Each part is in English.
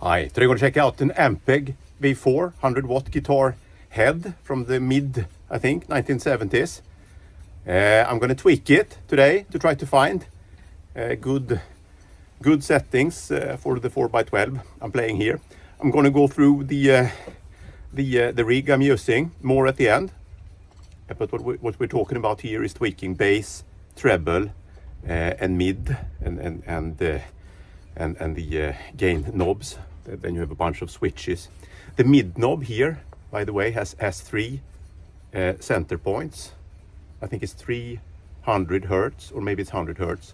Hi, today we're going to check out an AMPEG V4 100-watt guitar head from the mid, I think, 1970s. I'm going to tweak it today to try to find good settings for the 4x12 I'm playing here. I'm going to go through the rig I'm using more at the end. But what we're talking about here is tweaking bass, treble, and mid, and the gain knobs. Then you have a bunch of switches. The mid knob here, by the way, has 3 center points. I think it's 300 hertz, or maybe it's 100 hertz,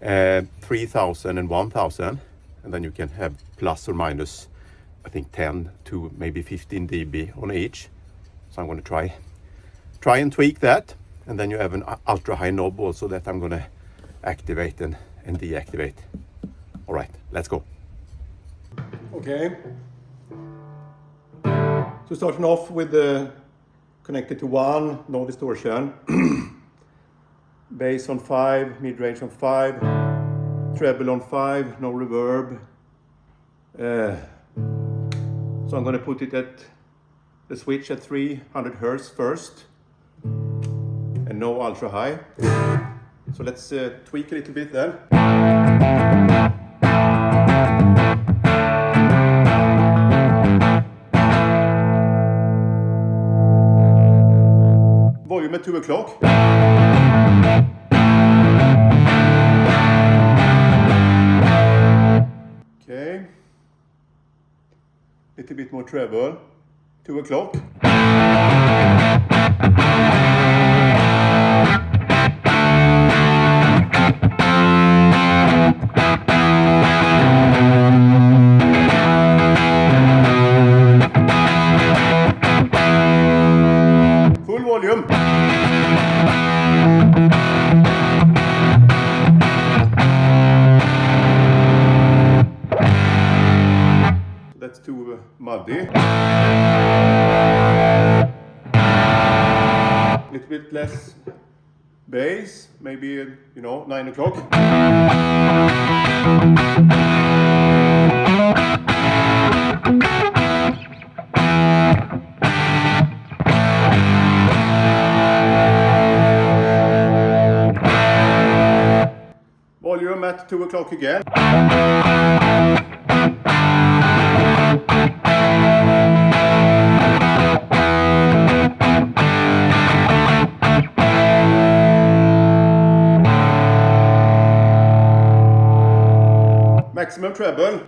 3000 and 1000, and then you can have plus or minus, I think 10 to maybe 15 dB on each. So I'm going to try and tweak that, and then you have an ultra high knob also that I'm going to activate and deactivate. All right, let's go. Okay, so starting off with the connected to 1, no distortion, bass on 5, mid-range on 5, treble on 5, no reverb. So I'm going to put it at the switch at 300 hertz first, and no ultra high. So let's tweak a little bit then. Volume at 2 o'clock. Okay. Little bit more treble. 2 o'clock. Full volume. That's too muddy. Little bit less bass, maybe 9 o'clock. Volume at 2 o'clock again. Maximum treble.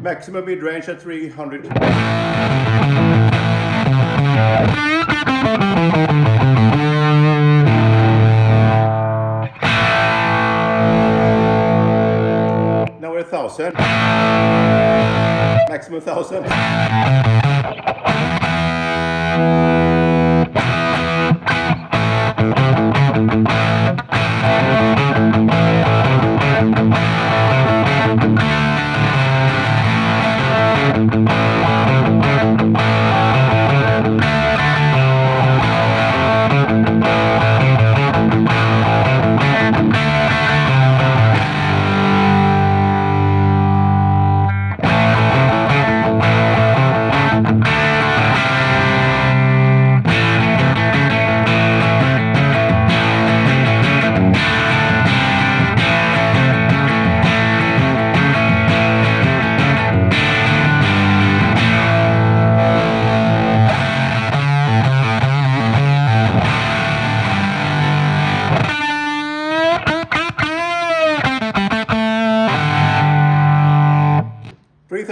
Maximum mid-range at 300. Now we're at 1000. Maximum 1000.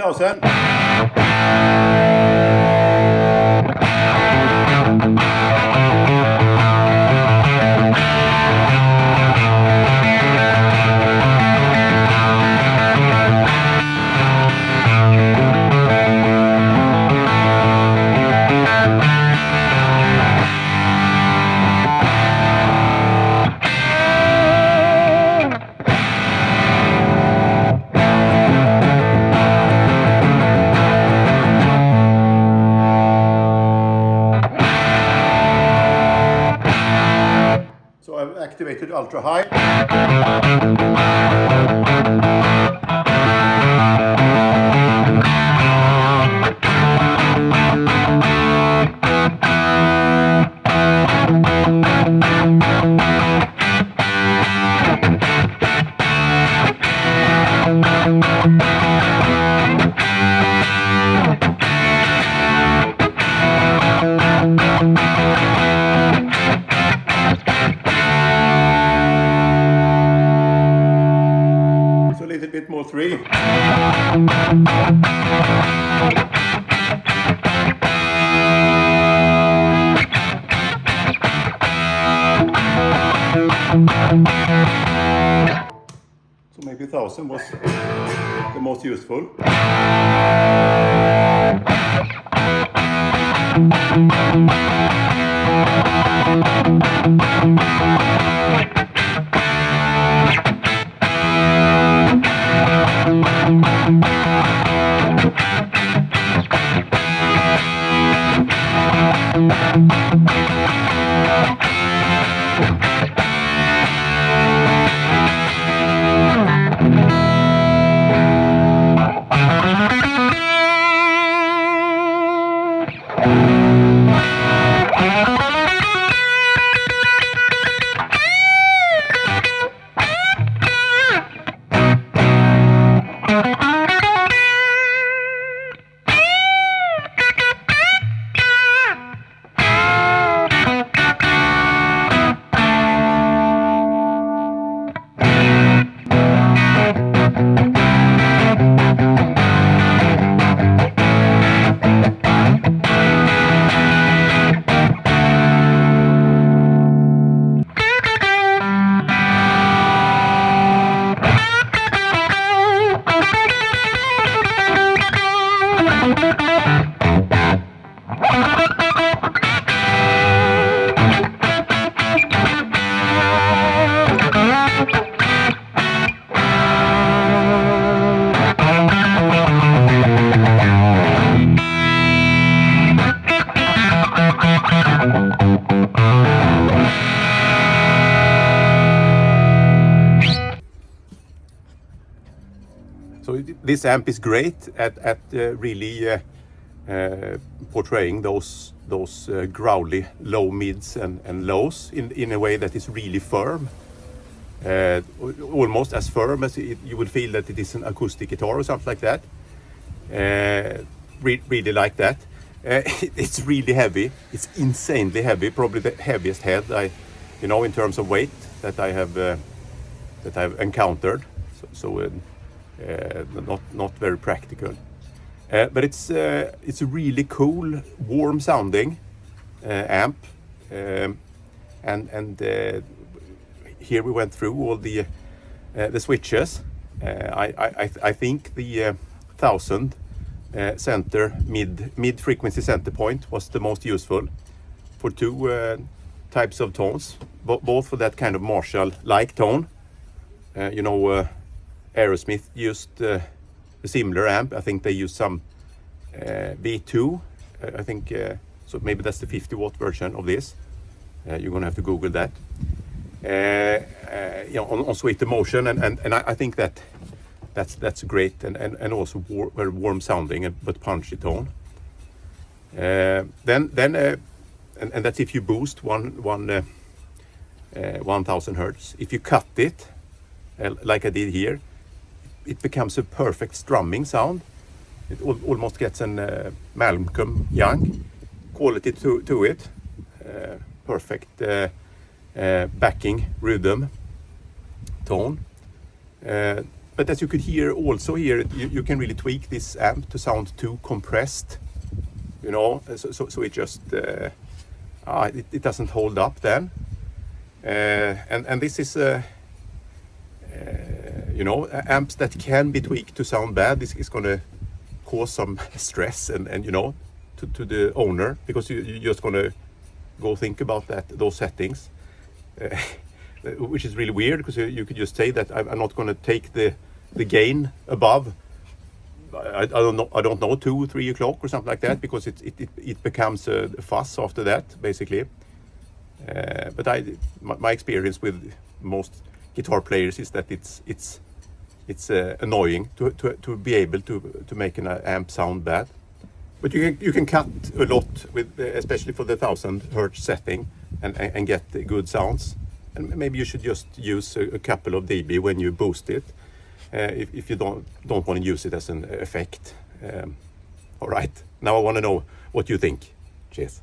2000. So I've activated ultra high. So a little bit more 3. So maybe 1000 was the most useful. So this amp is great at really portraying those growly low mids and lows in a way that is really firm, almost as firm as you would feel that it is an acoustic guitar or something like that. Really like that. It's really heavy. It's insanely heavy. Probably the heaviest head in terms of weight that I've encountered. Not very practical. But it's a really cool, warm sounding amp, and here we went through all the switches. I think the 1000 center mid frequency center point was the most useful for two types of tones, both for that kind of Marshall-like tone. Aerosmith used a similar amp. I think they used some V2. I think so. Maybe that's the 50 watt version of this. You're gonna have to Google that. On Sweet Emotion, and I think that's great and also very warm sounding but punchy tone. Then that's if you boost 1000 hertz. If you cut it like I did here, it becomes a perfect strumming sound. It almost gets an Malcolm Young quality to it. Perfect backing rhythm tone. But as you could hear also here, you can really tweak this amp to sound too compressed, you know, so it just it doesn't hold up then. And this is you know, amps that can be tweaked to sound bad. This is going to cause some stress and you know, to the owner, because you're just going to go think about those settings, which is really weird, because you could just say that I'm not going to take the gain above, I don't know 2-3 o'clock or something like that, because it becomes a fuss after that, basically. But my experience with most guitar players is that it's annoying to be able to make an amp sound bad. But you can cut a lot with, especially for the 1000 hertz setting, and get good sounds. And maybe you should just use a couple of dB when you boost it, if you don't want to use it as an effect. All right, now I want to know what you think. Cheers.